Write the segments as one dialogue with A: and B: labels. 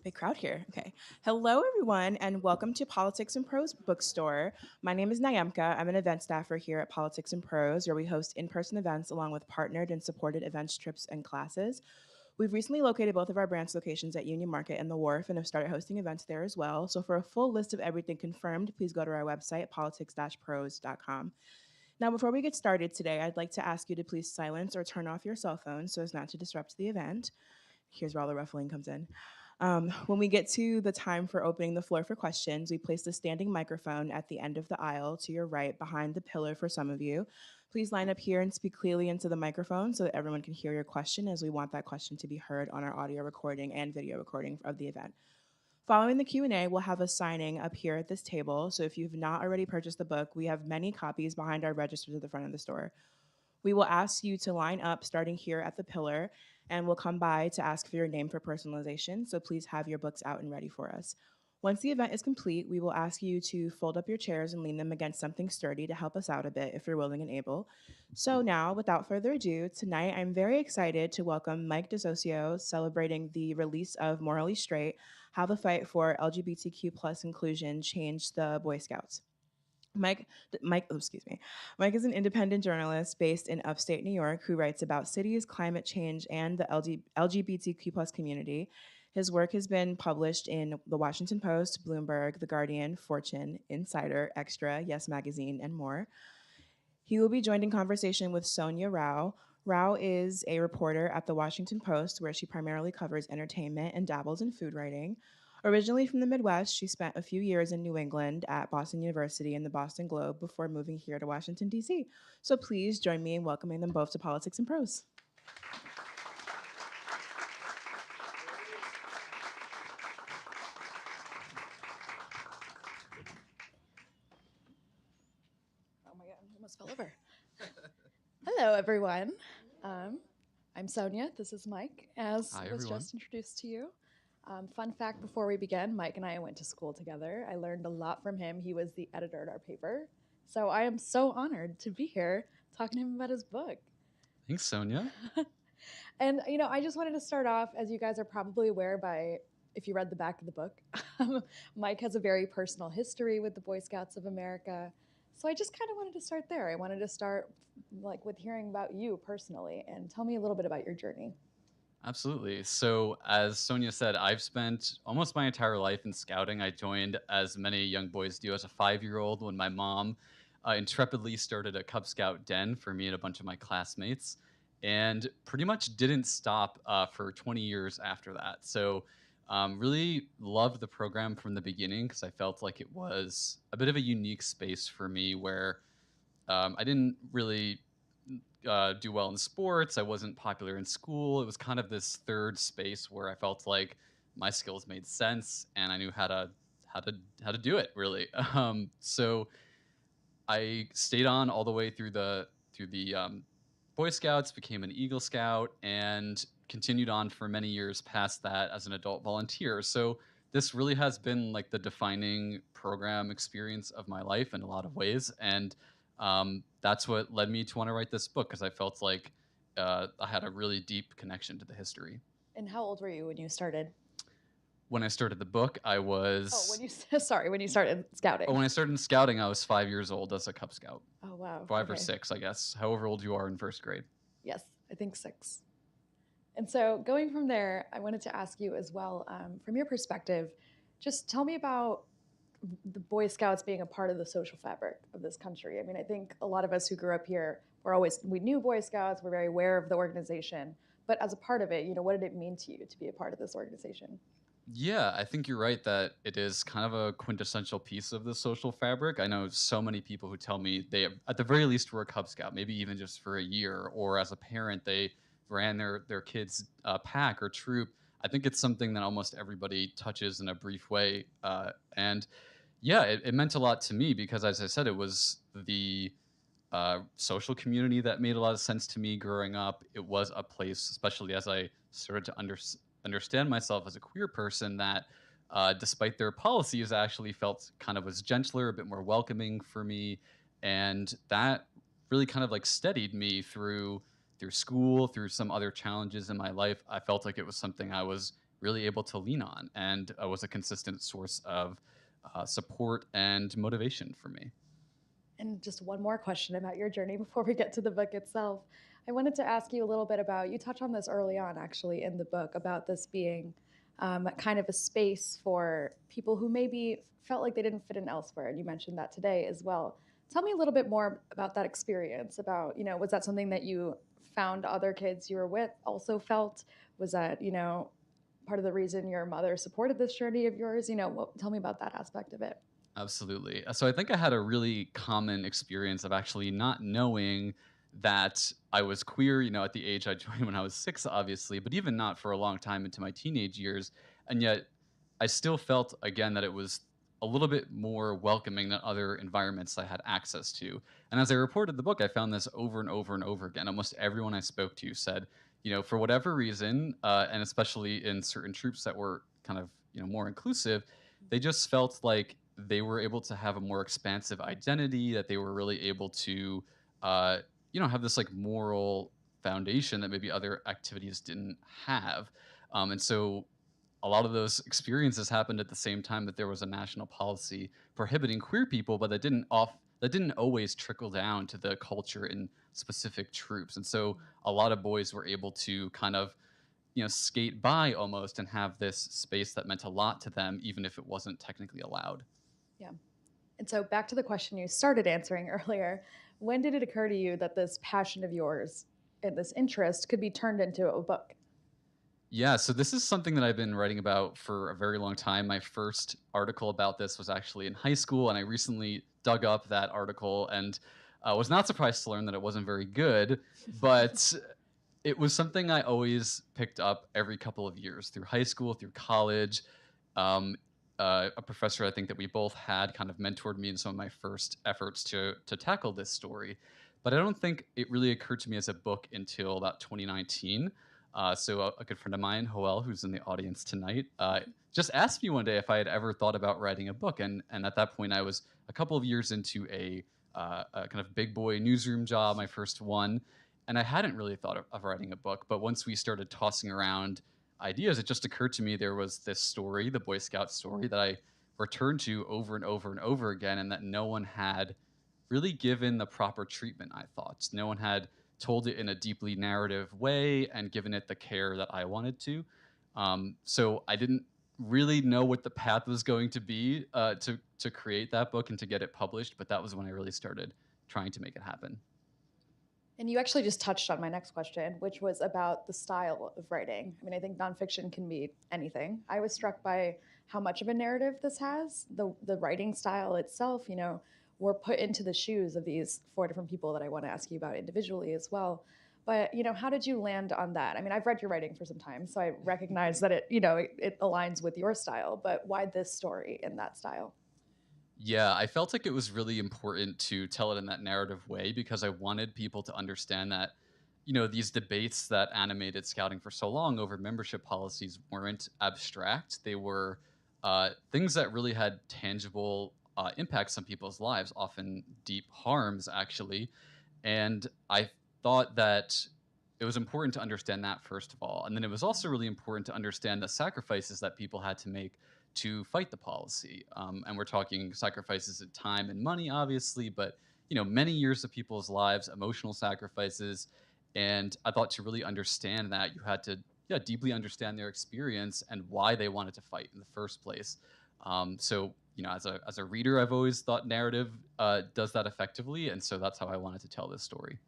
A: Big crowd here. Okay. Hello, everyone, and welcome to Politics and Prose bookstore. My name is Nyamka. I'm an event staffer here at Politics and Prose, where we host in person events along with partnered and supported events, trips, and classes. We've recently located both of our branch locations at Union Market and the Wharf and have started hosting events there as well. So, for a full list of everything confirmed, please go to our website, politics-prose.com. Now, before we get started today, I'd like to ask you to please silence or turn off your cell phones so as not to disrupt the event. Here's where all the ruffling comes in. When we get to the time for opening the floor for questions, we place the standing microphone at the end of the aisle to your right behind the pillar for some of you. Please line up here and speak clearly into the microphone so that everyone can hear your question, as we want that question to be heard on our audio recording and video recording of the event. Following the Q&A, we'll have a signing up here at this table. So if you've not already purchased the book, we have many copies behind our registers at the front of the store. We will ask you to line up starting here at the pillar, and we'll come by to ask for your name for personalization. So please have your books out and ready for us. Once the event is complete, we will ask you to fold up your chairs and lean them against something sturdy to help us out a bit if you're willing and able. So now, without further ado, tonight I'm very excited to welcome Mike De Socio, celebrating the release of Morally Straight, How the Fight for LGBTQ plus Inclusion Changed the Boy Scouts. Mike is an independent journalist based in upstate New York who writes about cities, climate change, and the LGBTQ plus community. His work has been published in The Washington Post, Bloomberg, The Guardian, Fortune, Insider, Extra, Yes Magazine, and more. He will be joined in conversation with Sonia Rao. Rao is a reporter at The Washington Post, where she primarily covers entertainment and dabbles in food writing. Originally from the Midwest, she spent a few years in New England at Boston University and the Boston Globe before moving here to Washington, D.C. So please join me in welcoming them both to Politics and Prose.
B: Oh my God, I almost fell over. Hello, everyone. I'm Sonia. This is Mike, as
C: Hi,
B: was
C: everyone.
B: just introduced to you. Fun fact before we begin, Mike and I went to school together. I learned a lot from him. He was the editor at our paper. So I am so honored to be here talking to him about his book.
C: Thanks, Sonia.
B: And, I just wanted to start off, as you guys are probably aware if you read the back of the book, Mike has a very personal history with the Boy Scouts of America. So I just kind of wanted to start there. I wanted to start with hearing about you personally and tell me a little bit about your journey.
C: Absolutely. So, as Sonia said, I've spent almost my entire life in scouting. I joined, as many young boys do, as a 5-year-old when my mom intrepidly started a Cub Scout den for me and a bunch of my classmates, and pretty much didn't stop for 20 years after that. So, really loved the program from the beginning because I felt like it was a bit of a unique space for me where I didn't really do well in sports. I wasn't popular in school. It was kind of this third space where I felt like my skills made sense and I knew how to do it really. So I stayed on all the way through the Boy Scouts, became an Eagle Scout, and continued on for many years past that as an adult volunteer. So this really has been like the defining program experience of my life in a lot of ways, and that's what led me to want to write this book because I felt like I had a really deep connection to the history.
B: And how old were you when you started?
C: When I started the book, I was.
B: When you started scouting.
C: Oh, when I started scouting, I was 5 years old as a Cub Scout.
B: Oh, wow.
C: 5 or 6, I guess, however old you are in first grade.
B: Yes, I think 6. And so going from there, I wanted to ask you as well, from your perspective, just tell me about the Boy Scouts being a part of the social fabric of this country. I mean, I think a lot of us who grew up here we knew Boy Scouts, we're very aware of the organization, but as a part of it, what did it mean to you to be a part of this organization?
C: Yeah, I think you're right that it is kind of a quintessential piece of the social fabric. I know so many people who tell me they, at the very least, were a Cub Scout, maybe even just for a year, or as a parent, they ran their kids' pack or troop. I think it's something that almost everybody touches in a brief way. And yeah, it meant a lot to me because, as I said, it was the social community that made a lot of sense to me growing up. It was a place, especially as I started to understand myself as a queer person, that despite their policies, I actually felt kind of was gentler, a bit more welcoming for me. And that really kind of like steadied me through through school, through some other challenges in my life, I felt like it was something I was really able to lean on, and was a consistent source of support and motivation for me.
B: And just one more question about your journey before we get to the book itself. I wanted to ask you a little bit about, you touch on this early on actually in the book, about this being kind of a space for people who maybe felt like they didn't fit in elsewhere. And you mentioned that today as well. Tell me a little bit more about that experience. About, was that something that you found other kids you were with also felt? Was that, part of the reason your mother supported this journey of yours? Tell me about that aspect of it.
C: Absolutely. So I think I had a really common experience of actually not knowing that I was queer, at the age I joined when I was 6, obviously, but even not for a long time into my teenage years. And yet I still felt, again, that it was a little bit more welcoming than other environments I had access to. And as I reported the book, I found this over and over and over again. Almost everyone I spoke to said, for whatever reason, and especially in certain troops that were kind of, more inclusive, they just felt like they were able to have a more expansive identity, that they were really able to, uh, have this like moral foundation that maybe other activities didn't have. And so a lot of those experiences happened at the same time that there was a national policy prohibiting queer people, but that didn't always trickle down to the culture in specific troops. And so a lot of boys were able to kind of, skate by almost and have this space that meant a lot to them, even if it wasn't technically allowed.
B: Yeah. And so back to the question you started answering earlier, when did it occur to you that this passion of yours and this interest could be turned into a book?
C: Yeah, so this is something that I've been writing about for a very long time. My first article about this was actually in high school, and I recently dug up that article and was not surprised to learn that it wasn't very good, but it was something I always picked up every couple of years through high school, through college. Um, a professor I think that we both had kind of mentored me in some of my first efforts to tackle this story, but I don't think it really occurred to me as a book until about 2019. So a good friend of mine, Joel, who's in the audience tonight, just asked me one day if I had ever thought about writing a book, and at that point I was a couple of years into a kind of big boy newsroom job, my first one, and I hadn't really thought of writing a book. But once we started tossing around ideas, it just occurred to me there was this story, the Boy Scout story, that I returned to over and over and over again, and that no one had really given the proper treatment, I thought. No one had told it in a deeply narrative way and given it the care that I wanted to. So I didn't really know what the path was going to be to create that book and to get it published, but that was when I really started trying to make it happen.
B: And you actually just touched on my next question, which was about the style of writing. I mean, I think nonfiction can be anything. I was struck by how much of a narrative this has. The writing style itself, we're put into the shoes of these 4 different people that I want to ask you about individually as well. But, how did you land on that? I mean, I've read your writing for some time, so I recognize that it aligns with your style, but why this story in that style?
C: Yeah, I felt like it was really important to tell it in that narrative way because I wanted people to understand that, these debates that animated scouting for so long over membership policies weren't abstract. They were things that really had tangible impacts on people's lives, often deep harms, actually. And I thought that it was important to understand that, first of all. And then it was also really important to understand the sacrifices that people had to make to fight the policy. And we're talking sacrifices of time and money, obviously, but many years of people's lives, emotional sacrifices. And I thought to really understand that, you had to, yeah, deeply understand their experience and why they wanted to fight in the first place. So as a reader, I've always thought narrative does that effectively, and so that's how I wanted to tell this story.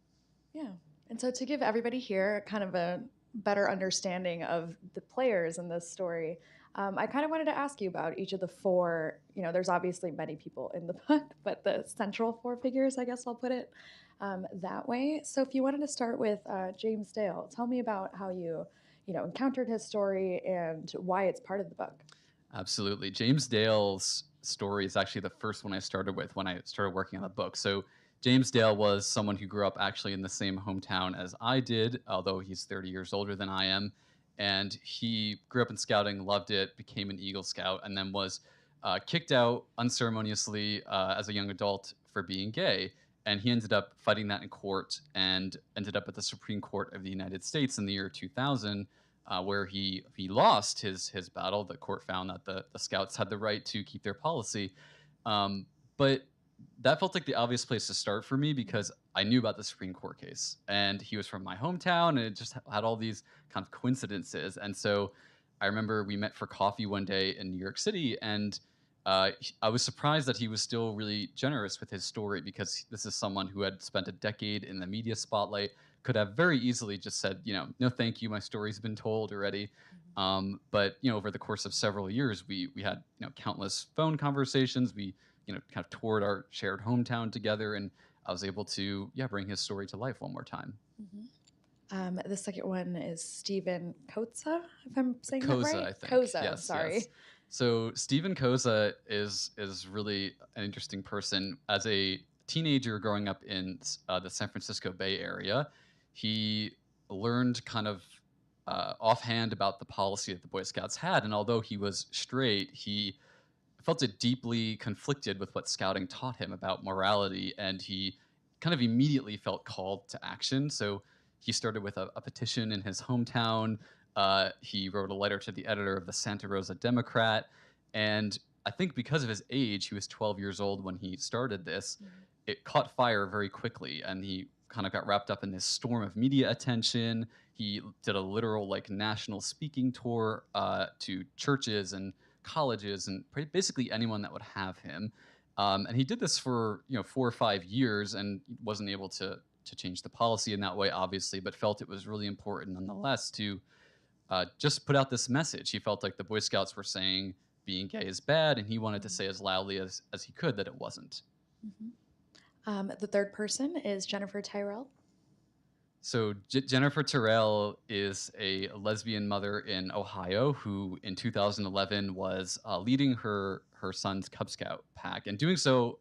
B: Yeah. And so to give everybody here kind of a better understanding of the players in this story, I kind of wanted to ask you about each of the 4, there's obviously many people in the book, but the central 4 figures, I guess I'll put it that way. So if you wanted to start with James Dale, tell me about how you, encountered his story and why it's part of the book.
C: Absolutely. James Dale's story is actually the first one I started with when I started working on the book. So James Dale was someone who grew up actually in the same hometown as I did, although he's 30 years older than I am. And he grew up in scouting, loved it, became an Eagle Scout, and then was kicked out unceremoniously as a young adult for being gay. And he ended up fighting that in court and ended up at the Supreme Court of the United States in the year 2000, where he lost his battle. The court found that the Scouts had the right to keep their policy. But that felt like the obvious place to start for me because I knew about the Supreme Court case and he was from my hometown and it just had all these kind of coincidences. And so I remember we met for coffee one day in New York City and I was surprised that he was still really generous with his story because this is someone who had spent a decade in the media spotlight, could have very easily just said, no, thank you, my story's been told already. But over the course of several years, we had countless phone conversations. We kind of toured our shared hometown together, and I was able to bring his story to life one more time.
B: The second one is Stephen Koza, if I'm saying
C: Koza,
B: that right.
C: I think.
B: Koza,
C: yes,
B: sorry.
C: Yes. So Stephen Koza is really an interesting person. As a teenager growing up in the San Francisco Bay Area, he learned kind of offhand about the policy that the Boy Scouts had, and although he was straight, he felt it deeply conflicted with what Scouting taught him about morality, and he kind of immediately felt called to action. So he started with a petition in his hometown. He wrote a letter to the editor of the Santa Rosa Democrat. And I think because of his age, he was 12 years old when he started this, it caught fire very quickly. And he kind of got wrapped up in this storm of media attention. He did a literal national speaking tour to churches and colleges and basically anyone that would have him. And he did this for 4 or 5 years and wasn't able to change the policy in that way, obviously, but felt it was really important nonetheless to just put out this message. He felt like the Boy Scouts were saying being gay is bad, and he wanted to say as loudly as he could that it wasn't.
B: The third person is Jennifer Tyrell.
C: So Jennifer Tyrell is a lesbian mother in Ohio who in 2011 was leading her son's Cub Scout pack and doing so,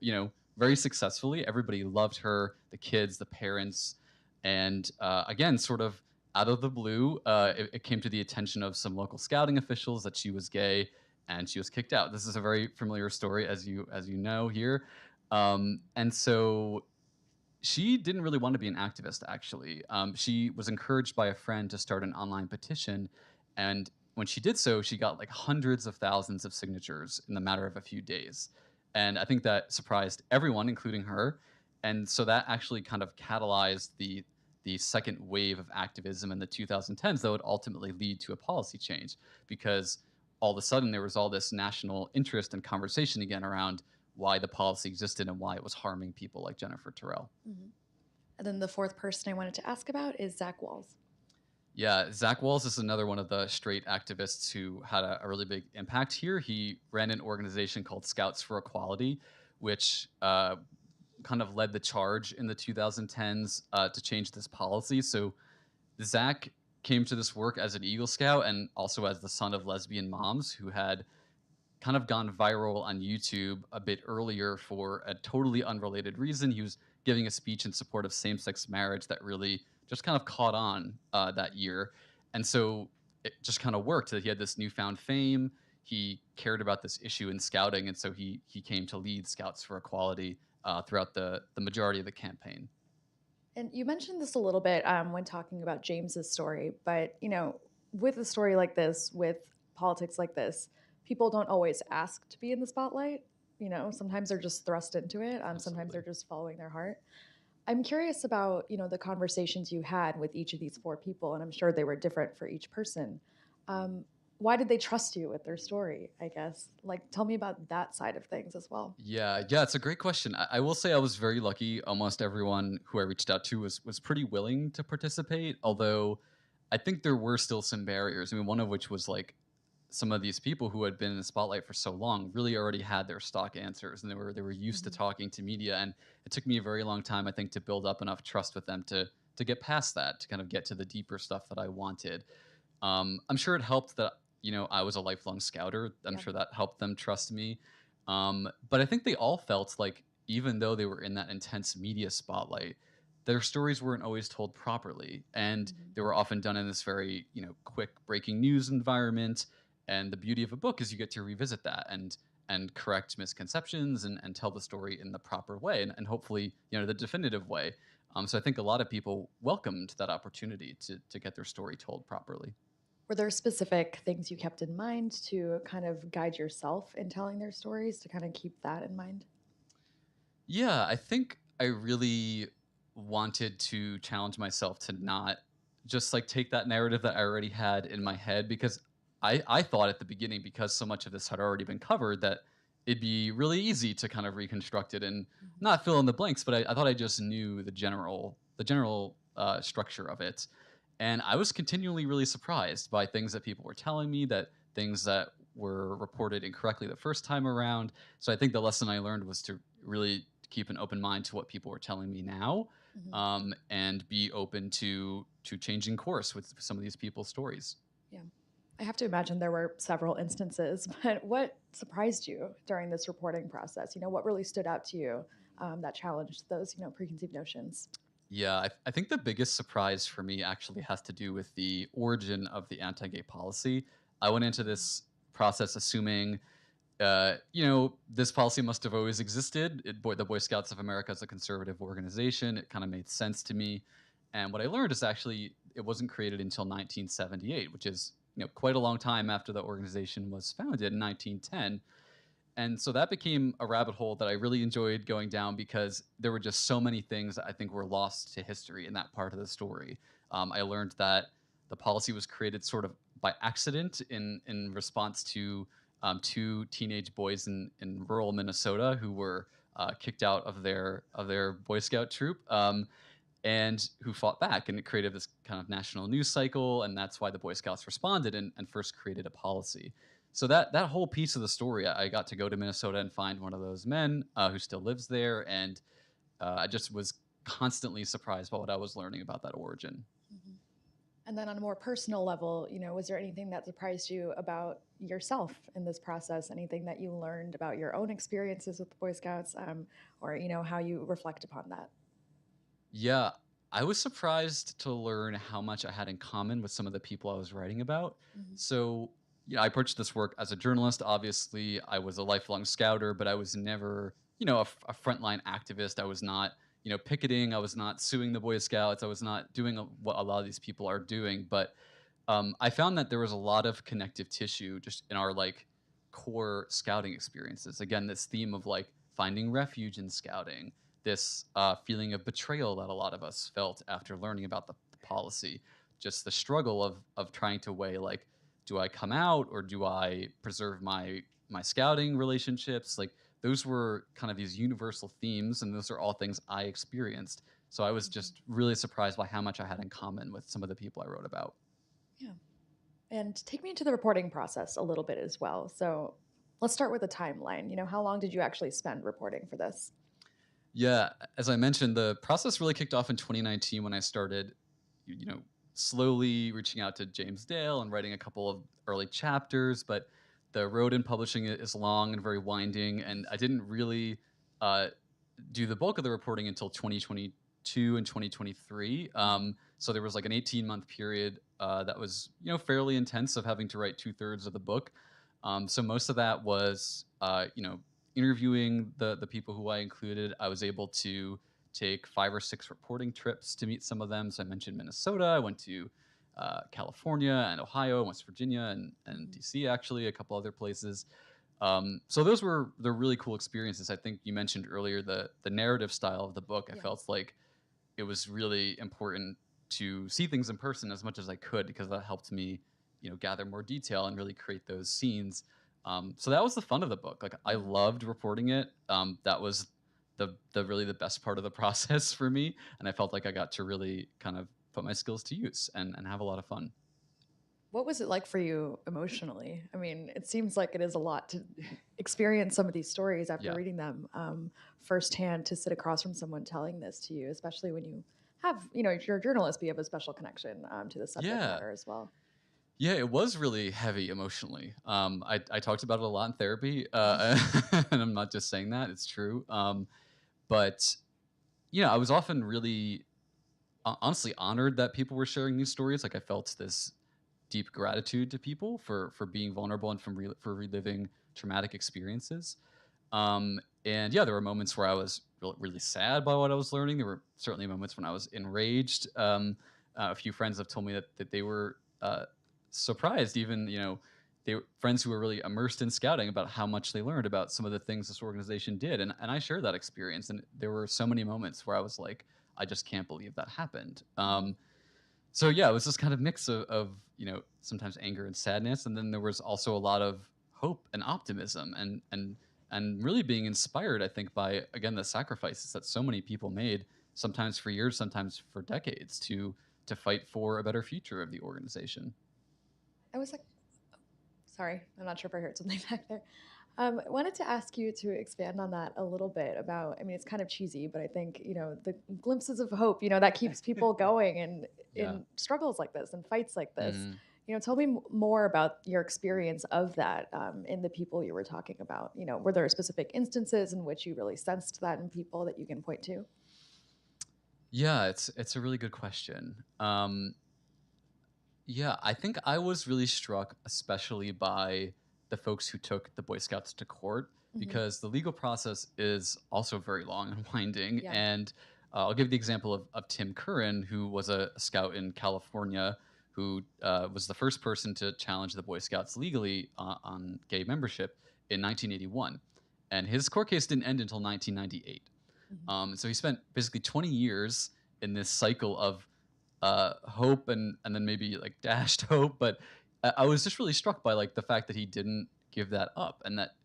C: very successfully. Everybody loved her, the kids, the parents, and again, sort of out of the blue, it came to the attention of some local scouting officials that she was gay, and she was kicked out. This is a very familiar story, as you know here, and so she didn't really want to be an activist. Actually, she was encouraged by a friend to start an online petition, and when she did so, she got hundreds of thousands of signatures in the matter of a few days. And I think that surprised everyone, including her. And so that actually kind of catalyzed the second wave of activism in the 2010s that would ultimately lead to a policy change, because all of a sudden there was all this national interest and conversation again around why the policy existed and why it was harming people like Jennifer Tyrell.
B: And then the fourth person I wanted to ask about is Zach Walls.
C: Yeah, Zach Walls is another one of the straight activists who had a really big impact here. He ran an organization called Scouts for Equality, which kind of led the charge in the 2010s to change this policy. So Zach came to this work as an Eagle Scout and also as the son of lesbian moms who had kind of gone viral on YouTube a bit earlier for a totally unrelated reason. He was giving a speech in support of same-sex marriage that really just kind of caught on that year. And so it just kind of worked that he had this newfound fame. He cared about this issue in scouting, and so he came to lead Scouts for Equality throughout the majority of the campaign.
B: And you mentioned this a little bit when talking about James's story, but with a story like this, with politics like this, people don't always ask to be in the spotlight. Sometimes they're just thrust into it. Sometimes they're just following their heart. I'm curious about, the conversations you had with each of these four people, and I'm sure they were different for each person. Why did they trust you with their story, I guess? Tell me about that side of things as well.
C: Yeah, it's a great question. I will say I was very lucky. Almost everyone who I reached out to was pretty willing to participate, although I think there were still some barriers. I mean, one of which was some of these people who had been in the spotlight for so long really already had their stock answers, and they were used to talking to media. And it took me a very long time, I think, to build up enough trust with them to get past that, to kind of get to the deeper stuff that I wanted. I'm sure it helped that I was a lifelong scouter. I'm sure that helped them trust me. But I think they all felt like even though they were in that intense media spotlight, their stories weren't always told properly, and they were often done in this very quick breaking news environment. And the beauty of a book is you get to revisit that and and correct misconceptions and tell the story in the proper way and hopefully, the definitive way. So I think a lot of people welcomed that opportunity to get their story told properly.
B: Were there specific things you kept in mind to kind of guide yourself in telling their stories to kind of keep that in mind?
C: Yeah, I think I really wanted to challenge myself to not just like take that narrative that I already had in my head because I thought at the beginning, because so much of this had already been covered, that it'd be really easy to kind of reconstruct it and not fill in the blanks. But I thought I just knew the general structure of it, and I was continually really surprised by things that people were telling me, that things that were reported incorrectly the first time around. So I think the lesson I learned was to really keep an open mind to what people were telling me now,
B: Mhm.
C: and be open to changing course with some of these people's stories.
B: Yeah. I have to imagine there were several instances, but what surprised you during this reporting process? What really stood out to you that challenged those, preconceived notions?
C: Yeah, I think the biggest surprise for me actually has to do with the origin of the anti-gay policy. I went into this process assuming, this policy must have always existed. The Boy Scouts of America is a conservative organization. It kind of made sense to me. And what I learned is actually it wasn't created until 1978, which is, quite a long time after the organization was founded in 1910. And so that became a rabbit hole that I really enjoyed going down because there were just so many things that I think were lost to history in that part of the story. I learned that the policy was created sort of by accident in response to two teenage boys in rural Minnesota who were kicked out of their Boy Scout troop, and who fought back, and it created this kind of national news cycle, and that's why the Boy Scouts responded and first created a policy. So that whole piece of the story, I got to go to Minnesota and find one of those men who still lives there, and I just was constantly surprised by what I was learning about that origin.
B: Mhm. And then on a more personal level, was there anything that surprised you about yourself in this process? Anything that you learned about your own experiences with the Boy Scouts, or how you reflect upon that?
C: Yeah, I was surprised to learn how much I had in common with some of the people I was writing about.
B: Mhm.
C: So, I approached this work as a journalist. Obviously, I was a lifelong scouter, but I was never, a frontline activist. I was not, picketing. I was not suing the Boy Scouts. I was not doing what a lot of these people are doing. But I found that there was a lot of connective tissue just in our like core scouting experiences. Again, this theme of like finding refuge in scouting, this feeling of betrayal that a lot of us felt after learning about the policy, just the struggle of trying to weigh like, do I come out or do I preserve my scouting relationships? Like those were kind of these universal themes, and those are all things I experienced. So I was just really surprised by how much I had in common with some of the people I wrote about.
B: Yeah. And take me into the reporting process a little bit as well. So let's start with a timeline. How long did you actually spend reporting for this?
C: Yeah, as I mentioned, the process really kicked off in 2019 when I started, you know, slowly reaching out to James Dale and writing a couple of early chapters. But the road in publishing it is long and very winding, and I didn't really uh, do the bulk of the reporting until 2022 and 2023. So there was like an 18-month period that was, fairly intense of having to write 2/3 of the book. So most of that was, interviewing the people who I included. I was able to take 5 or 6 reporting trips to meet some of them. So I mentioned Minnesota. I went to California and Ohio and West Virginia and DC, actually, a couple other places. So those were the really cool experiences. I think you mentioned earlier the narrative style of the book. I
B: Yeah.
C: felt like it was really important to see things in person as much as I could because that helped me, gather more detail and really create those scenes. So that was the fun of the book. Like I loved reporting it. That was the really the best part of the process for me, and I felt like I got to really kind of put my skills to use and have a lot of fun.
B: What was it like for you emotionally? I mean, it seems like it is a lot to experience some of these stories after
C: Yeah.
B: reading them firsthand, to sit across from someone telling this to you, especially when you have, if you're a journalist, but you have a special connection to the subject
C: Yeah.
B: matter as well.
C: Yeah, it was really heavy emotionally. I talked about it a lot in therapy, and I'm not just saying that; it's true. But I was often really, honestly honored that people were sharing these stories. Like I felt this deep gratitude to people for being vulnerable and for reliving traumatic experiences. And yeah, there were moments where I was really sad by what I was learning. There were certainly moments when I was enraged. A few friends have told me that they were surprised, even, they were friends who were really immersed in scouting, about how much they learned about some of the things this organization did. And I shared that experience. And there were so many moments where I was like, I just can't believe that happened. So yeah, it was this kind of mix of sometimes anger and sadness, and then there was also a lot of hope and optimism, and really being inspired, I think, by, again, the sacrifices that so many people made, sometimes for years, sometimes for decades, to fight for a better future of the organization.
B: I was like, sorry, I'm not sure if I heard something back there. I wanted to ask you to expand on that a little bit about, I mean, it's kind of cheesy, but I think, the glimpses of hope, that keeps people going and
C: Yeah.
B: in struggles like this and fights like this.
C: Mhm.
B: Tell me more about your experience of that in the people you were talking about. Were there specific instances in which you really sensed that in people that you can point to?
C: Yeah, it's a really good question. Yeah, I think I was really struck, especially by the folks who took the Boy Scouts to court, because the legal process is also very long and winding.
B: Yeah.
C: And I'll give the example of Tim Curran, who was a scout in California, who was the first person to challenge the Boy Scouts legally on gay membership in 1981. And his court case didn't end until 1998. So he spent basically 20 years in this cycle of hope and then maybe like dashed hope. But I was just really struck by like the fact that he didn't give that up, and that,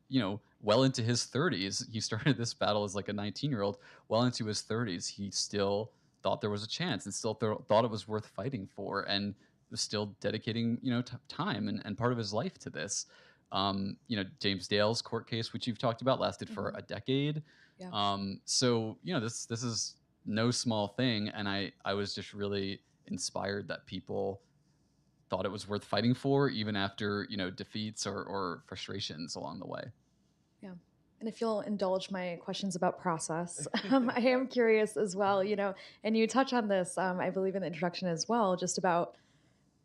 C: well into his 30s, he started this battle as like a 19-year-old. Well into his 30s, he still thought there was a chance, and still thought it was worth fighting for, and was still dedicating, time and part of his life to this. James Dale's court case, which you've talked about, lasted for a decade.
B: Yeah.
C: So this is no small thing, and I was just really inspired that people thought it was worth fighting for, even after defeats or frustrations along the way.
B: Yeah. And if you'll indulge my questions about process, I am curious as well, and you touch on this, I believe, in the introduction as well, just about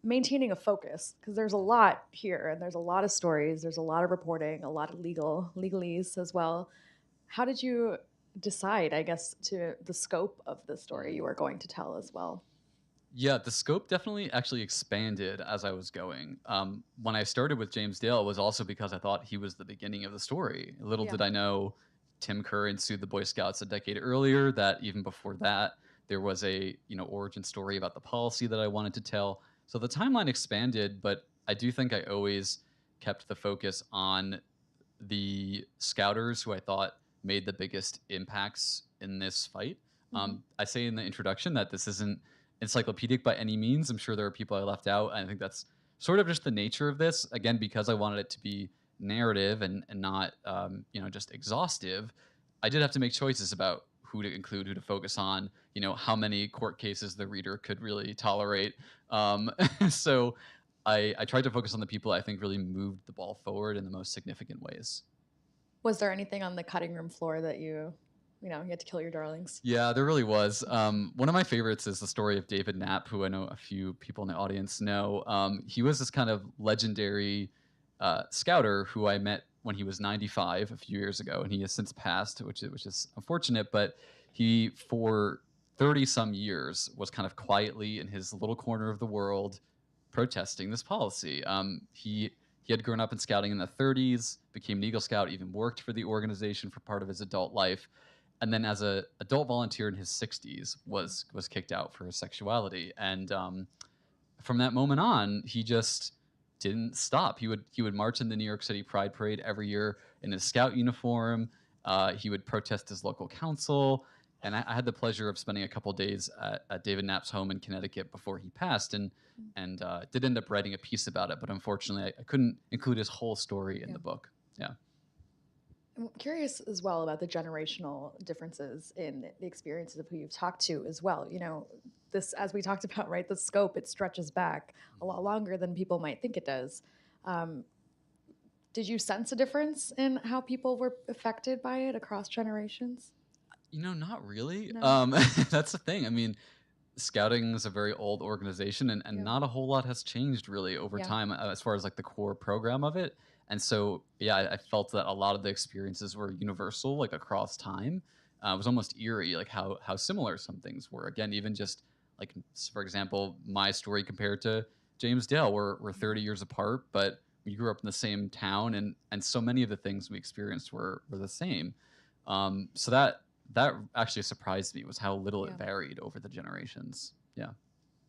B: maintaining a focus, because there's a lot here and there's a lot of stories, there's a lot of reporting, a lot of legalese as well. How did you decide, I guess, to the scope of the story you were going to tell as well?
C: Yeah, the scope definitely actually expanded as I was going. When I started with James Dale, it was also because I thought he was the beginning of the story. Little
B: Yeah.
C: did I know Tim Curran sued the Boy Scouts a decade earlier, that even before that, there was a origin story about the policy that I wanted to tell. So the timeline expanded, but I do think I always kept the focus on the scouters who I thought made the biggest impacts in this fight. I say in the introduction that this isn't encyclopedic by any means. I'm sure there are people I left out. And I think that's sort of just the nature of this. Again, because I wanted it to be narrative and not just exhaustive, I did have to make choices about who to include, who to focus on, how many court cases the reader could really tolerate. So I tried to focus on the people I think really moved the ball forward in the most significant ways.
B: Was there anything on the cutting room floor that you had to kill your darlings?
C: Yeah, there really was. One of my favorites is the story of David Knapp, who I know a few people in the audience know. He was this kind of legendary scouter who I met when he was 95 a few years ago, and he has since passed, which is unfortunate. But he, for 30 some years, was kind of quietly in his little corner of the world protesting this policy. He had grown up in scouting in the 30s, became an Eagle Scout, even worked for the organization for part of his adult life, and then as an adult volunteer in his 60s was kicked out for his sexuality. And from that moment on, he just didn't stop. He would march in the New York City Pride Parade every year in his scout uniform. He would protest his local council. And I had the pleasure of spending a couple days at David Knapp's home in Connecticut before he passed, and did end up writing a piece about it. But unfortunately, I couldn't include his whole story in the book. Yeah.
B: I'm curious as well about the generational differences in the experiences of who you've talked to as well. This, as we talked about, right, the scope, it stretches back a lot longer than people might think it does. Did you sense a difference in how people were affected by it across generations?
C: Not really.
B: No?
C: That's the thing. I mean, Scouting is a very old organization, and
B: Yeah.
C: not a whole lot has changed really over
B: Yeah.
C: time as far as like the core program of it. And so, yeah, I felt that a lot of the experiences were universal, like across time. It was almost eerie, like how similar some things were. Again, even just like, for example, my story compared to James Dale, we're 30 years apart, but we grew up in the same town, and so many of the things we experienced were the same. So that actually surprised me, was how little it
B: Yeah.
C: varied over the generations. Yeah.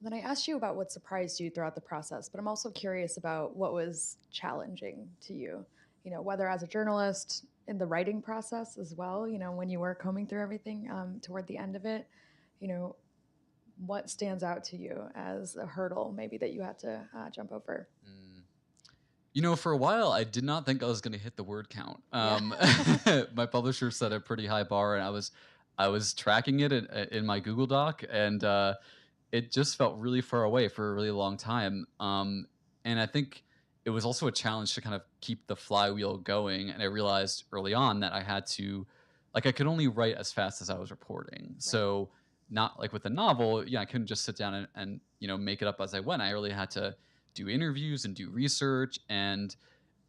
B: Then I asked you about what surprised you throughout the process, but I'm also curious about what was challenging to you, whether as a journalist in the writing process as well, when you were combing through everything toward the end of it, you know, what stands out to you as a hurdle maybe that you had to jump over?
C: For a while, I did not think I was going to hit the word count. My publisher set a pretty high bar, and I was tracking it in my Google Doc, and it just felt really far away for a really long time. And I think it was also a challenge to kind of keep the flywheel going. And I realized early on that I had to, like, I could only write as fast as I was reporting. Right. So not like with a novel, I couldn't just sit down and make it up as I went. I really had to do interviews and do research, and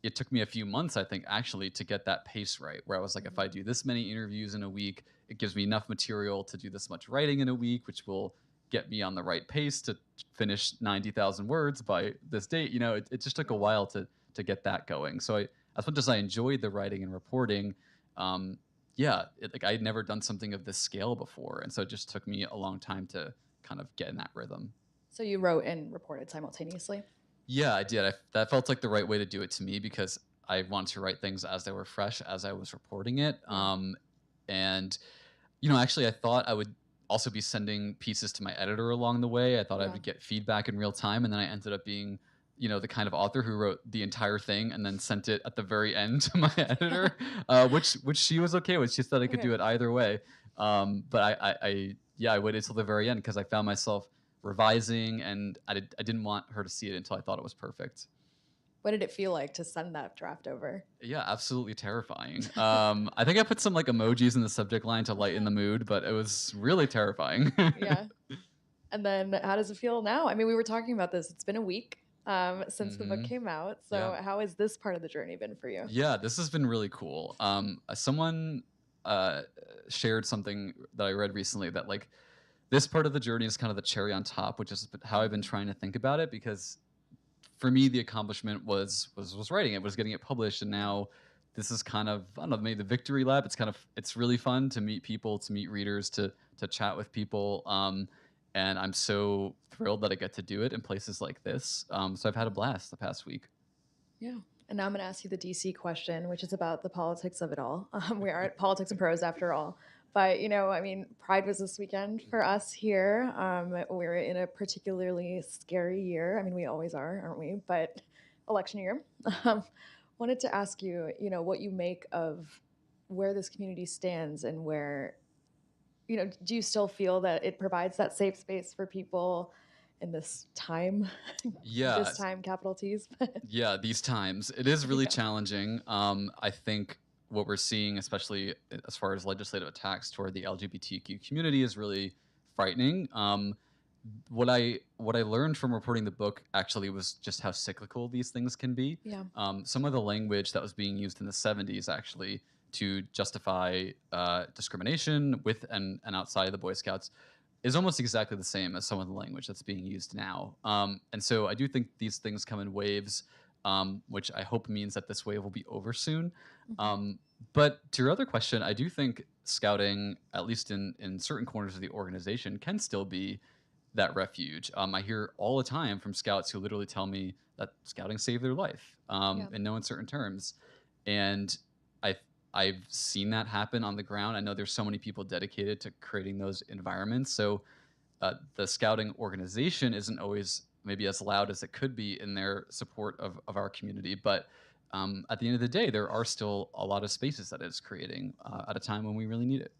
C: it took me a few months, I think, actually, to get that pace right, where I was like, if I do this many interviews in a week, it gives me enough material to do this much writing in a week, which will get me on the right pace to finish 90,000 words by this date. It just took a while to get that going. So as much as I enjoyed the writing and reporting, like I had never done something of this scale before. And so it just took me a long time to kind of get in that rhythm.
B: So you wrote and reported simultaneously?
C: Yeah, I did. That felt like the right way to do it to me, because I wanted to write things as they were fresh as I was reporting it. And, actually, I thought I would also be sending pieces to my editor along the way. I thought I would get feedback in real time. And then I ended up being, the kind of author who wrote the entire thing and then sent it at the very end to my editor, which she was okay with. She said I could do it either way. But I waited till the very end because I found myself revising, and I didn't want her to see it until I thought it was perfect.
B: What did it feel like to send that draft over?
C: Yeah, absolutely terrifying. I think I put some like emojis in the subject line to lighten the mood, but it was really terrifying.
B: Yeah. And then how does it feel now? I mean, we were talking about this. It's been a week since the book came out. So how has this part of the journey been for you?
C: Yeah, this has been really cool. Someone shared something that I read recently, that like this part of the journey is kind of the cherry on top, which is how I've been trying to think about it, because for me, the accomplishment was writing it, was getting it published, and now this is kind of, I don't know, maybe the victory lap. It's really fun to meet people, to meet readers, to chat with people, and I'm so thrilled that I get to do it in places like this. So I've had a blast the past week.
B: Yeah. And now I'm going to ask you the DC question, which is about the politics of it all. We are at Politics and Prose after all. But, Pride was this weekend for us here. We're in a particularly scary year. I mean, we always are, aren't we? But election year. Wanted to ask you, what you make of where this community stands, and where, do you still feel that it provides that safe space for people in this time?
C: Yeah.
B: This time, capital T's.
C: Yeah, these times. It is really challenging. I think what we're seeing, especially as far as legislative attacks toward the LGBTQ community, is really frightening. What I learned from reporting the book actually was just how cyclical these things can be.
B: Yeah.
C: Some of the language that was being used in the 70s actually to justify discrimination with and outside of the Boy Scouts is almost exactly the same as some of the language that's being used now. And so I do think these things come in waves, which I hope means that this wave will be over soon. But to your other question, I do think scouting, at least in certain corners of the organization, can still be that refuge. I hear all the time from scouts who literally tell me that scouting saved their life in no uncertain terms. And I've seen that happen on the ground. I know there's so many people dedicated to creating those environments. So the scouting organization isn't always maybe as loud as it could be in their support of our community. But at the end of the day, there are still a lot of spaces that it's creating at a time when we really need it.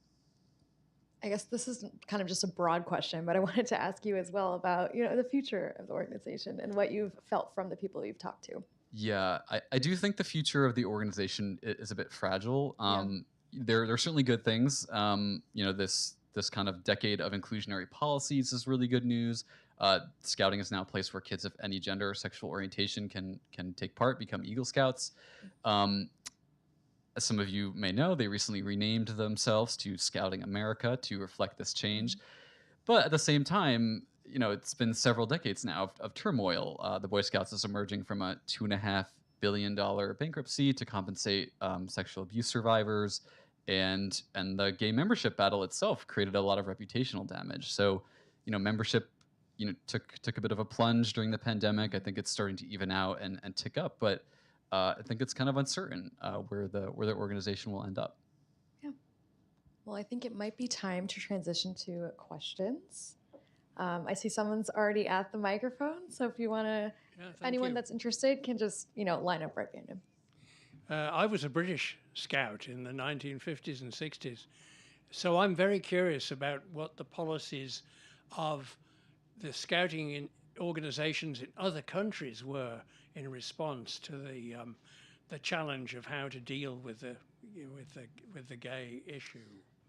B: I guess this is kind of just a broad question, but I wanted to ask you as well about, the future of the organization and what you've felt from the people you've talked to.
C: Yeah, I do think the future of the organization is a bit fragile. There are certainly good things. this kind of decade of inclusionary policies is really good news. Scouting is now a place where kids of any gender or sexual orientation can take part, become Eagle Scouts. As some of you may know, they recently renamed themselves to Scouting America to reflect this change. But at the same time, it's been several decades now of turmoil. The Boy Scouts is emerging from a $2.5 billion bankruptcy to compensate sexual abuse survivors, and the gay membership battle itself created a lot of reputational damage. So, membership, took a bit of a plunge during the pandemic. I think it's starting to even out and tick up, but I think it's kind of uncertain where the organization will end up.
B: Yeah. Well, I think it might be time to transition to questions. I see someone's already at the microphone, so if you want to, anyone that's interested can just, line up right behind him.
D: I was a British Scout in the 1950s and 60s, so I'm very curious about what the policies of the scouting in organizations in other countries were in response to the challenge of how to deal with the gay issue.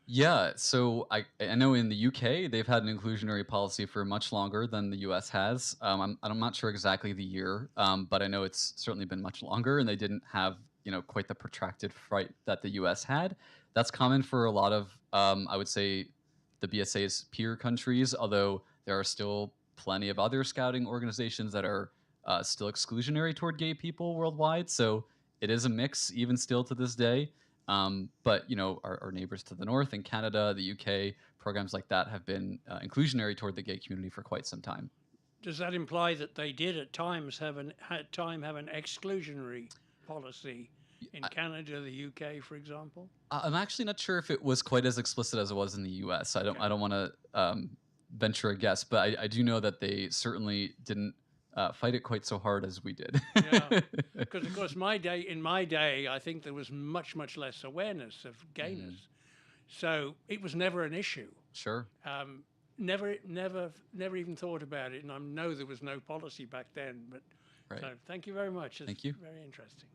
C: Yeah, so I know in the UK they've had an inclusionary policy for much longer than the US has. I'm not sure exactly the year, but I know it's certainly been much longer, and they didn't have quite the protracted fight that the US had. That's common for a lot of I would say the BSA's peer countries, although there are still plenty of other scouting organizations that are still exclusionary toward gay people worldwide. So it is a mix even still to this day. But our neighbors to the north in Canada, the UK, programs like that have been inclusionary toward the gay community for quite some time.
D: Does that imply that they did at times have an exclusionary policy in Canada, the UK, for example?
C: I'm actually not sure if it was quite as explicit as it was in the US. I don't want to venture a guess, but I do know that they certainly didn't fight it quite so hard as we did.
D: Yeah, because of course in my day, I think there was much less awareness of gayness, so it was never an issue.
C: Sure.
D: Never even thought about it, and I know there was no policy back then. But
C: right.
D: So thank you very much. It's
C: Thank you.
D: Very interesting.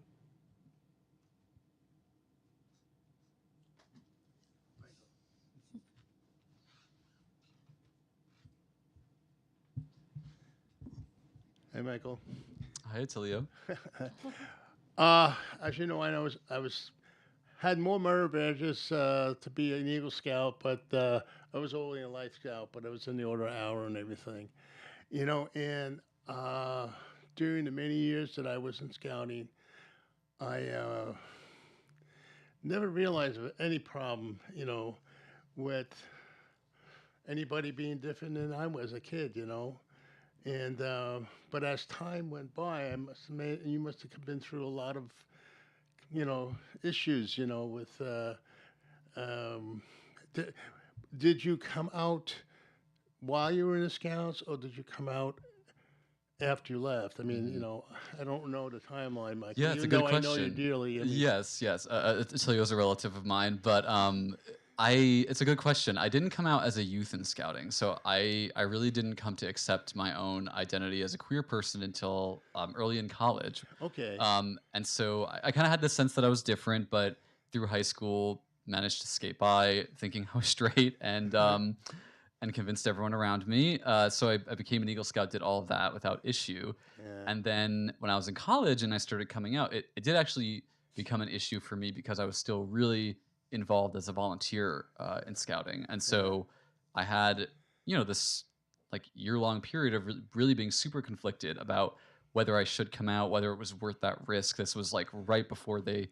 E: Hey, Michael.
C: Hi, Attilio.
E: As you know, I had more merit badges to be an Eagle Scout, but I was only a Light Scout, but I was in the Order of Hour and everything, And during the many years that I was in scouting, I never realized of any problem, with anybody being different than I was a kid, And but as time went by, you must have been through a lot of, issues, with. Did you come out while you were in the Scouts, or did you come out after you left? I mean, I don't know the timeline, Mike.
C: Yeah, it's a good question.
E: I know you dearly.
C: Yes. Attilio's a relative of mine, but it's a good question. I didn't come out as a youth in scouting, so I really didn't come to accept my own identity as a queer person until early in college.
E: Okay.
C: And so I kind of had the sense that I was different, but through high school managed to skate by thinking I was straight and convinced everyone around me. So I became an Eagle Scout, did all of that without issue.
E: Yeah.
C: And then when I was in college and I started coming out, it did actually become an issue for me because I was still really involved as a volunteer in scouting. And so I had, this like year-long period of really being super conflicted about whether I should come out, whether it was worth that risk. This was like right before they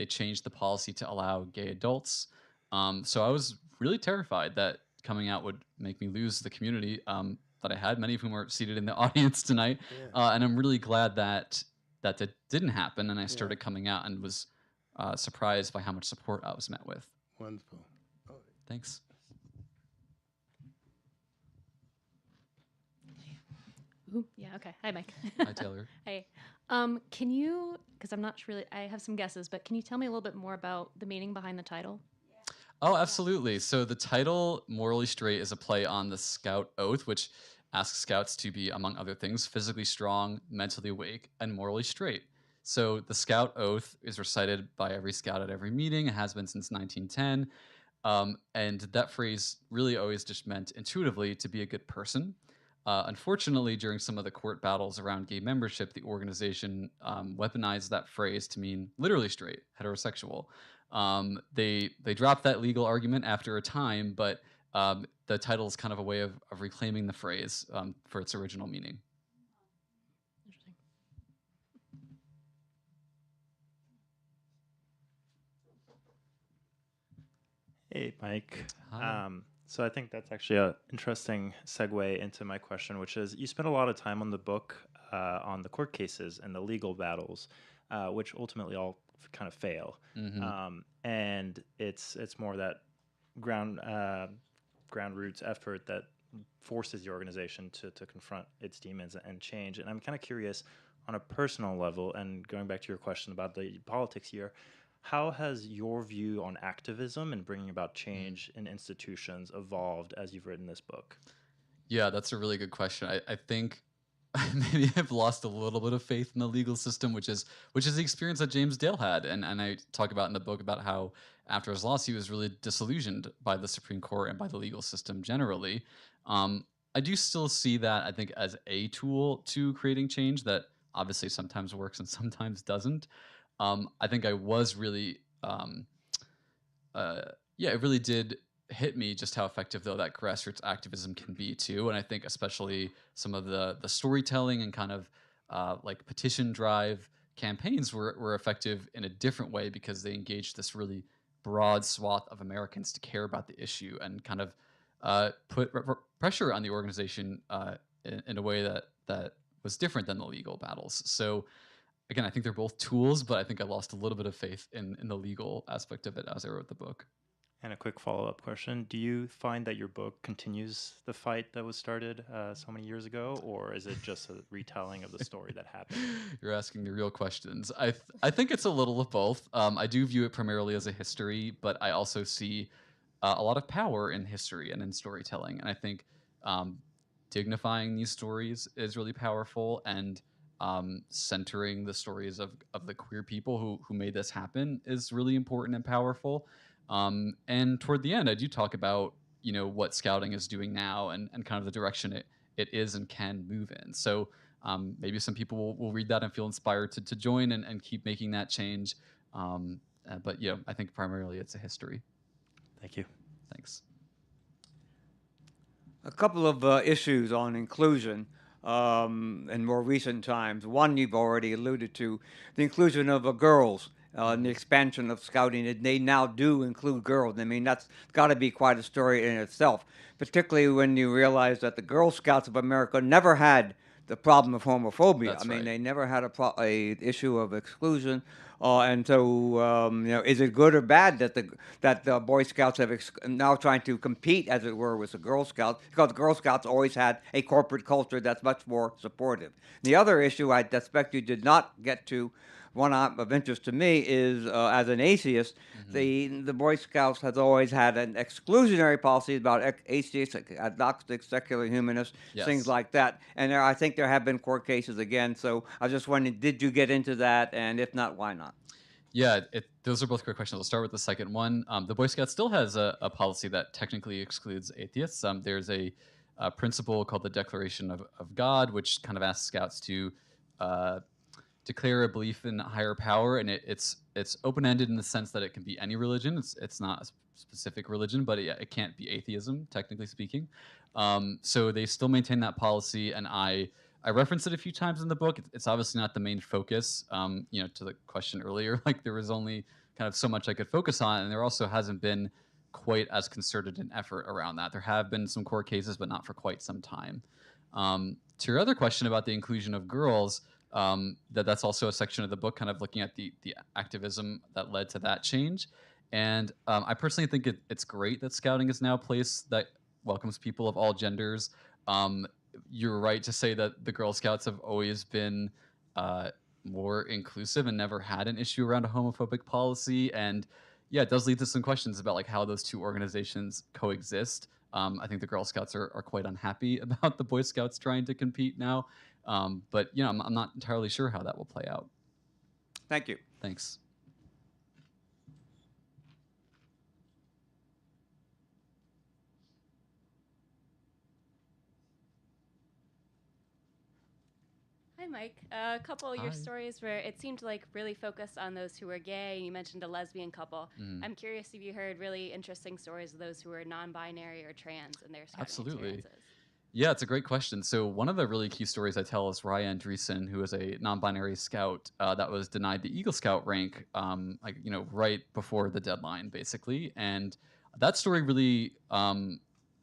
C: changed the policy to allow gay adults. So I was really terrified that coming out would make me lose the community that I had, many of whom are seated in the audience tonight.
E: Yeah.
C: And I'm really glad that didn't happen, and I started coming out and was surprised by how much support I was met with.
E: Wonderful. Oh.
C: Thanks.
F: Ooh, yeah, okay. Hi, Mike.
C: Hi, Taylor.
F: Hey. Can you, because I'm not really, I have some guesses, but can you tell me a little bit more about the meaning behind the title?
C: Oh, absolutely. So the title, Morally Straight, is a play on the Scout Oath, which asks Scouts to be, among other things, physically strong, mentally awake, and morally straight. So the Scout Oath is recited by every Scout at every meeting. It has been since 1910. And that phrase really always just meant intuitively to be a good person. Unfortunately, during some of the court battles around gay membership, the organization weaponized that phrase to mean literally straight, heterosexual. They dropped that legal argument after a time, but the title is kind of a way of reclaiming the phrase for its original meaning.
F: Interesting.
G: Hey, Mike.
C: Hi.
G: So I think that's actually an interesting segue into my question, which is you spent a lot of time on the book on the court cases and the legal battles, which ultimately all kind of fail. And it's more that ground roots effort that forces the organization to confront its demons and change. And I'm kind of curious on a personal level, and going back to your question about the politics here, how has your view on activism and bringing about change in institutions evolved as you've written this book?
C: Yeah, that's a really good question. I think maybe I've lost a little bit of faith in the legal system, which is the experience that James Dale had, and I talk about in the book about how after his loss he was really disillusioned by the Supreme Court and by the legal system generally. I do still see that, I think, as a tool to creating change that obviously sometimes works and sometimes doesn't. I think I was really, yeah, it really did hit me just how effective though that grassroots activism can be too. And I think especially some of the storytelling and kind of like petition drive campaigns were effective in a different way because they engaged this really broad swath of Americans to care about the issue and kind of put pressure on the organization in a way that was different than the legal battles. So again, I think they're both tools, but I think I lost a little bit of faith in the legal aspect of it as I wrote the book.
G: And a quick follow-up question. Do you find that your book continues the fight that was started so many years ago, or is it just a retelling of the story that happened?
C: You're asking the real questions. I think it's a little of both. I do view it primarily as a history, but I also see a lot of power in history and in storytelling. And I think dignifying these stories is really powerful, and centering the stories of the queer people who made this happen is really important and powerful. And toward the end, I do talk about what scouting is doing now and kind of the direction it is and can move in. So maybe some people will read that and feel inspired to join and keep making that change. But I think primarily it's a history.
G: Thank you.
C: Thanks.
H: A couple of issues on inclusion in more recent times. One you've already alluded to, the inclusion of girls and the expansion of scouting. They now do include girls. I mean, that's got to be quite a story in itself, particularly when you realize that the Girl Scouts of America never had the problem of homophobia.
C: That's
H: I mean,
C: right.
H: they never had a issue of exclusion. And so, is it good or bad that the Boy Scouts have now trying to compete, as it were, with the Girl Scouts? Because the Girl Scouts always had a corporate culture that's much more supportive. The other issue I suspect you did not get to, one of interest to me, is as an atheist, the Boy Scouts has always had an exclusionary policy about atheists, agnostics, secular humanists,
C: Yes.
H: things like that. And I think there have been court cases again. So I was just wondering, did you get into that? And if not, why not?
C: Yeah, those are both great questions. I'll start with the second one. The Boy Scouts still has a policy that technically excludes atheists. There's a principle called the Declaration of God, which kind of asks Scouts to declare a belief in higher power, and it's open-ended in the sense that it can be any religion. It's not a specific religion, but it can't be atheism, technically speaking. So they still maintain that policy, and I referenced it a few times in the book. It's obviously not the main focus. To the question earlier, like there was only kind of so much I could focus on, and there also hasn't been quite as concerted an effort around that. There have been some court cases, but not for quite some time. To your other question about the inclusion of girls, that's also a section of the book kind of looking at the activism that led to that change. And I personally think it's great that scouting is now a place that welcomes people of all genders. You're right to say that the Girl Scouts have always been more inclusive and never had an issue around a homophobic policy. And yeah, it does lead to some questions about like how those two organizations coexist. I think the Girl Scouts are quite unhappy about the Boy Scouts trying to compete now. But I'm not entirely sure how that will play out.
H: Thank you.
C: Thanks.
I: Hi, Mike. A couple of your
C: Hi.
I: stories where it seemed like really focused on those who were gay. You mentioned a lesbian couple. I'm curious if you heard really interesting stories of those who were non-binary or trans in their scouting
C: Absolutely.
I: experiences.
C: Yeah, it's a great question. So one of the really key stories I tell is Ryan Andreessen, who is a non-binary scout that was denied the Eagle Scout rank, right before the deadline, basically. And that story really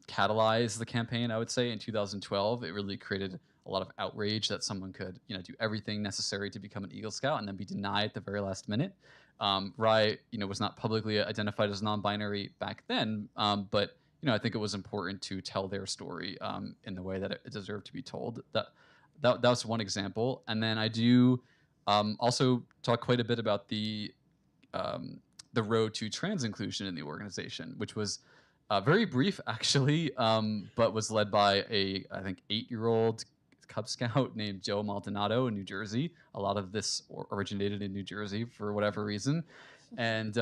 C: catalyzed the campaign. I would say in 2012, it really created a lot of outrage that someone could, do everything necessary to become an Eagle Scout and then be denied at the very last minute. Rye, was not publicly identified as non-binary back then, but I think it was important to tell their story in the way that it deserved to be told. That was one example, and then I do also talk quite a bit about the road to trans inclusion in the organization, which was very brief actually, but was led by I think 8-year-old Cub Scout named Joe Maldonado in New Jersey. A lot of this originated in New Jersey for whatever reason, and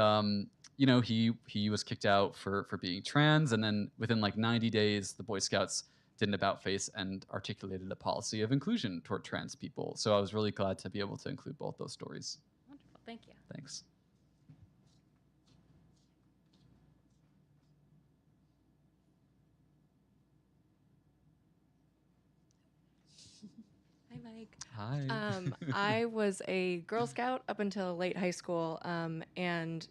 C: he was kicked out for being trans, and then within like 90 days, the Boy Scouts did an about face and articulated a policy of inclusion toward trans people. So I was really glad to be able to include both those stories.
I: Wonderful. Thank you.
C: Thanks.
J: Hi, Mike.
C: Hi.
J: I was a Girl Scout up until late high school, and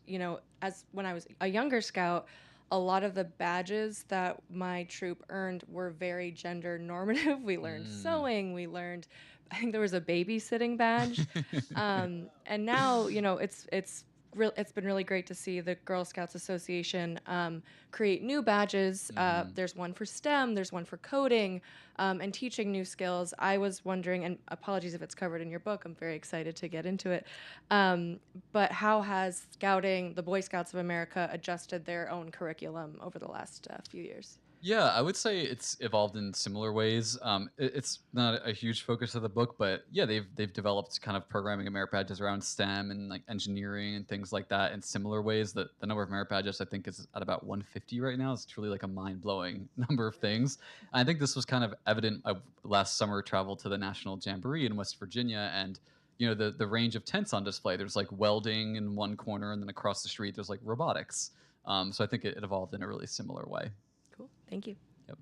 J: as when I was a younger Scout, a lot of the badges that my troop earned were very gender normative. We learned sewing. We learned, I think there was a babysitting badge, and now it's been really great to see the Girl Scouts Association create new badges. There's one for STEM, there's one for coding, and teaching new skills. I was wondering, and apologies if it's covered in your book, I'm very excited to get into it, but how has Scouting, the Boy Scouts of America, adjusted their own curriculum over the last few years?
C: Yeah, I would say it's evolved in similar ways. It's not a huge focus of the book, but yeah, they've developed kind of programming of merit badges around STEM and like engineering and things like that in similar ways. That the number of merit badges I think is at about 150 right now. It's truly like a mind blowing number of things. And I think this was kind of evident. Last summer traveled to the National Jamboree in West Virginia, and the range of tents on display. There's like welding in one corner, and then across the street there's like robotics. So I think it evolved in a really similar way.
J: Cool. Thank you.
C: Yep.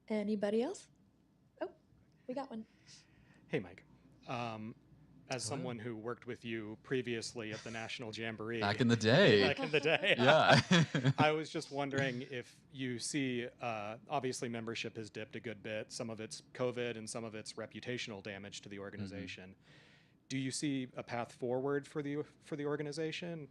B: Anybody else? Oh, we got one.
K: Hey, Mike. As someone who worked with you previously at the National Jamboree.
C: Back in the day.
K: Back in the day.
C: Yeah.
K: I was just wondering if you see, obviously membership has dipped a good bit. Some of it's COVID and some of it's reputational damage to the organization. Do you see a path forward for the organization?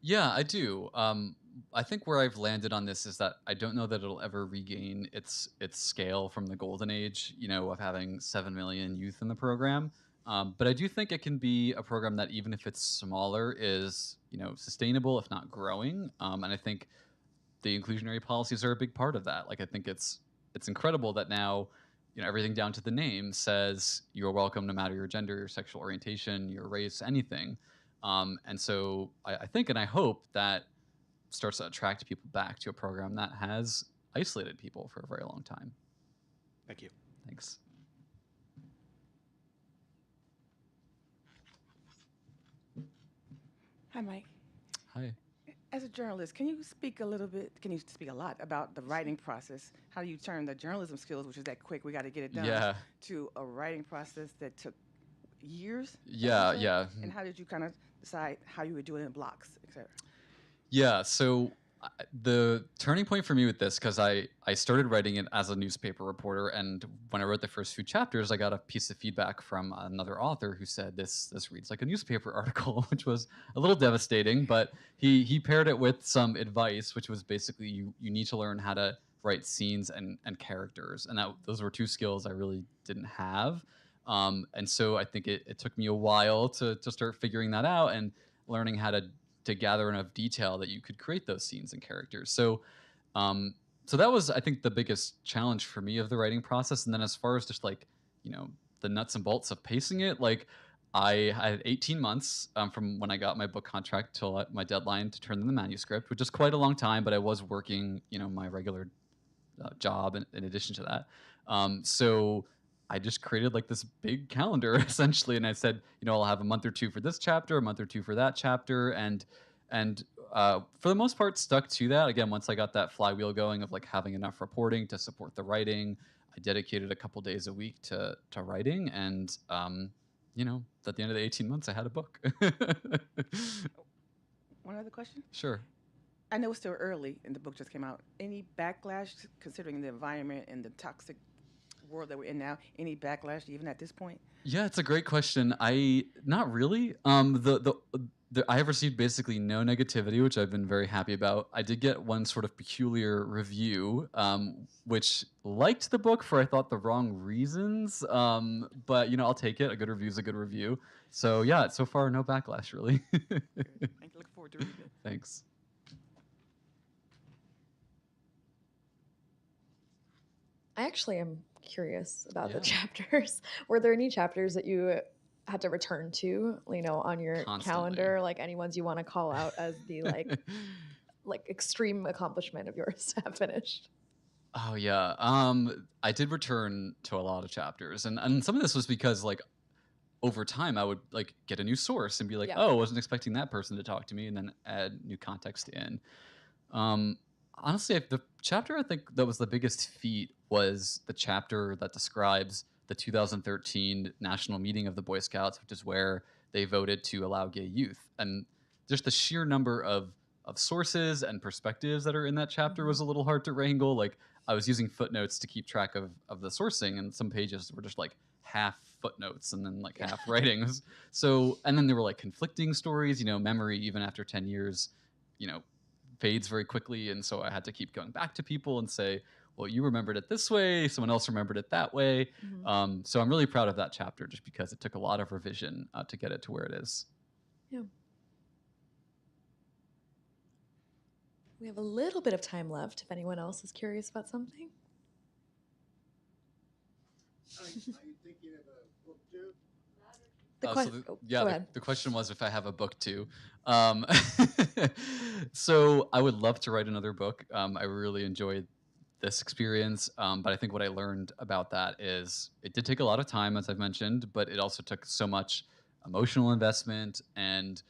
C: Yeah, I do. I think where I've landed on this is that I don't know that it'll ever regain its scale from the golden age, of having 7 million youth in the program. But I do think it can be a program that, even if it's smaller, is sustainable, if not growing. And I think the inclusionary policies are a big part of that. Like, I think it's incredible that now, everything down to the name says you're welcome no matter your gender, your sexual orientation, your race, anything. And so I think and I hope that starts to attract people back to a program that has isolated people for a very long time.
K: Thank you.
C: Thanks.
L: Hi, Mike.
C: Hi.
L: As a journalist, can you speak a lot about the writing process? How do you turn the journalism skills, which is that quick, we got to get it done, to a writing process that took years?
C: Yeah.
L: And how did you kind of decide how you would do it in blocks, et cetera?
C: Yeah, so the turning point for me with this, because I started writing it as a newspaper reporter, and when I wrote the first few chapters, I got a piece of feedback from another author who said this reads like a newspaper article, which was a little devastating, but he paired it with some advice, which was basically you need to learn how to write scenes and characters, and those were two skills I really didn't have. And so I think it took me a while to start figuring that out and learning how to gather enough detail that you could create those scenes and characters. So that was, I think, the biggest challenge for me of the writing process. And then as far as just like, the nuts and bolts of pacing it, like I had 18 months from when I got my book contract till my deadline to turn in the manuscript, which is quite a long time, but I was working, my regular job in addition to that. So I just created like this big calendar essentially, and I said, I'll have a month or two for this chapter, a month or two for that chapter, and for the most part stuck to that. Again, once I got that flywheel going of like having enough reporting to support the writing, I dedicated a couple days a week to writing, and at the end of the 18 months, I had a book.
L: One other question?
C: Sure.
L: I know it's still early and the book just came out. Any backlash, considering the environment and the toxic world that we're in now? Any backlash even at this point?
C: Yeah, it's a great question. Not really. I have received basically no negativity, which I've been very happy about. I did get one sort of peculiar review, which liked the book for, I thought, the wrong reasons. But, I'll take it. A good review is a good review. So, yeah, so far, no backlash, really.
L: I look forward to reading it.
C: Thanks.
B: I actually am curious about the chapters. Were there any chapters that you had to return to, on your calendar, like any ones you want to call out as the like extreme accomplishment of yours to have finished?
C: Oh yeah, I did return to a lot of chapters, and some of this was because like over time I would like get a new source and be like, oh, I wasn't expecting that person to talk to me, and then add new context in. Honestly, the chapter I think that was the biggest feat was the chapter that describes the 2013 National Meeting of the Boy Scouts, which is where they voted to allow gay youth. And just the sheer number of sources and perspectives that are in that chapter was a little hard to wrangle. Like, I was using footnotes to keep track of the sourcing, and some pages were just like half footnotes and then like half writings. So, and then there were like conflicting stories, memory, even after 10 years, fades very quickly. And so I had to keep going back to people and say, well, you remembered it this way, someone else remembered it that way. So I'm really proud of that chapter just because it took a lot of revision to get it to where it is.
B: Yeah. We have a little bit of time left if anyone else is curious about something.
E: Are you thinking of a book too?
C: The question was if I have a book too. So I would love to write another book. I really enjoyed this experience, but I think what I learned about that is it did take a lot of time, as I've mentioned, but it also took so much emotional investment, and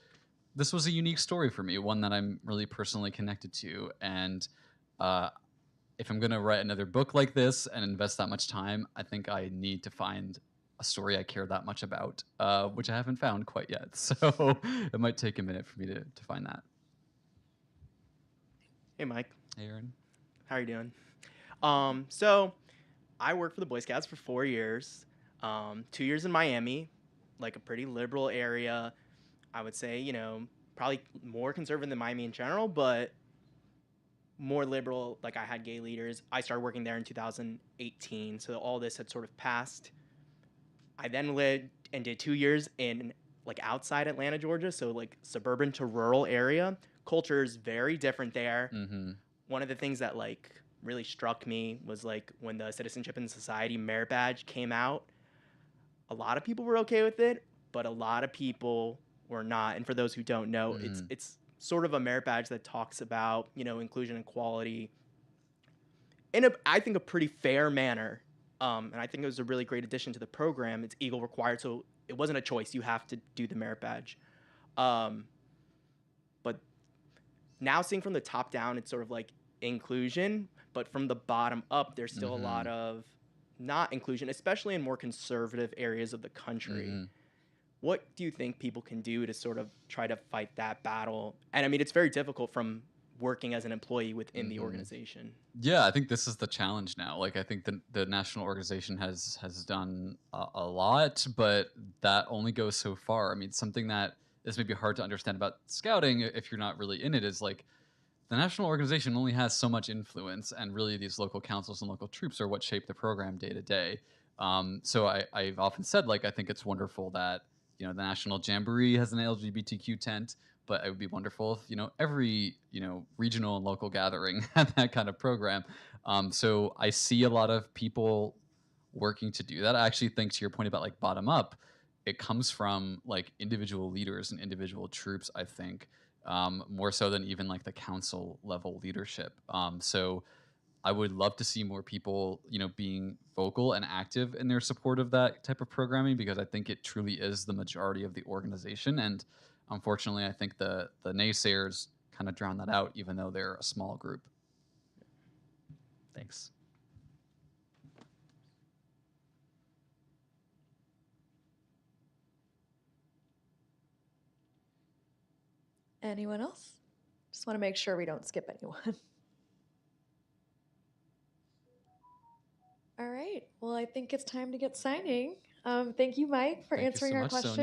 C: this was a unique story for me, one that I'm really personally connected to. And if I'm going to write another book like this and invest that much time, I think I need to find a story I care that much about, which I haven't found quite yet. So it might take a minute for me to find that.
M: Hey, Mike.
C: Hey, Aaron.
M: How are you doing? So I worked for the Boy Scouts for 4 years, 2 years in Miami, like a pretty liberal area. I would say, probably more conservative than Miami in general, but more liberal. Like, I had gay leaders. I started working there in 2018, so all this had sort of passed. I then lived and did 2 years in like outside Atlanta, Georgia, so like suburban to rural area. Culture is very different there. One of the things that like really struck me was like when the Citizenship and Society merit badge came out, a lot of people were okay with it, but a lot of people were not. And for those who don't know, it's sort of a merit badge that talks about, inclusion and equality in I think a pretty fair manner. And I think it was a really great addition to the program. It's EGLE required, so it wasn't a choice. You have to do the merit badge. But now seeing from the top down, it's sort of like inclusion, but from the bottom up, there's still a lot of not inclusion, especially in more conservative areas of the country. What do you think people can do to sort of try to fight that battle? And I mean, it's very difficult from working as an employee within the organization.
C: Yeah, I think this is the challenge now. Like, I think the national organization has done a lot, but that only goes so far. I mean, something that is maybe hard to understand about scouting if you're not really in it is like the national organization only has so much influence, and really these local councils and local troops are what shape the program day to day. So I've often said, like, I think it's wonderful that, the National Jamboree has an LGBTQ tent, but it would be wonderful if, every, regional and local gathering had that kind of program. So I see a lot of people working to do that. I actually think, to your point about like bottom up, it comes from like individual leaders and individual troops, I think, more so than even like the council level leadership. So I would love to see more people, being vocal and active in their support of that type of programming, because I think it truly is the majority of the organization. And unfortunately, I think the naysayers kind of drown that out, even though they're a small group. Thanks.
B: Anyone else? Just want to make sure we don't skip anyone. All right. Well, I think it's time to get signing. Thank you, Mike, for
C: Thank you
B: answering
C: so
B: our
C: much,
B: questions.
C: Sonia.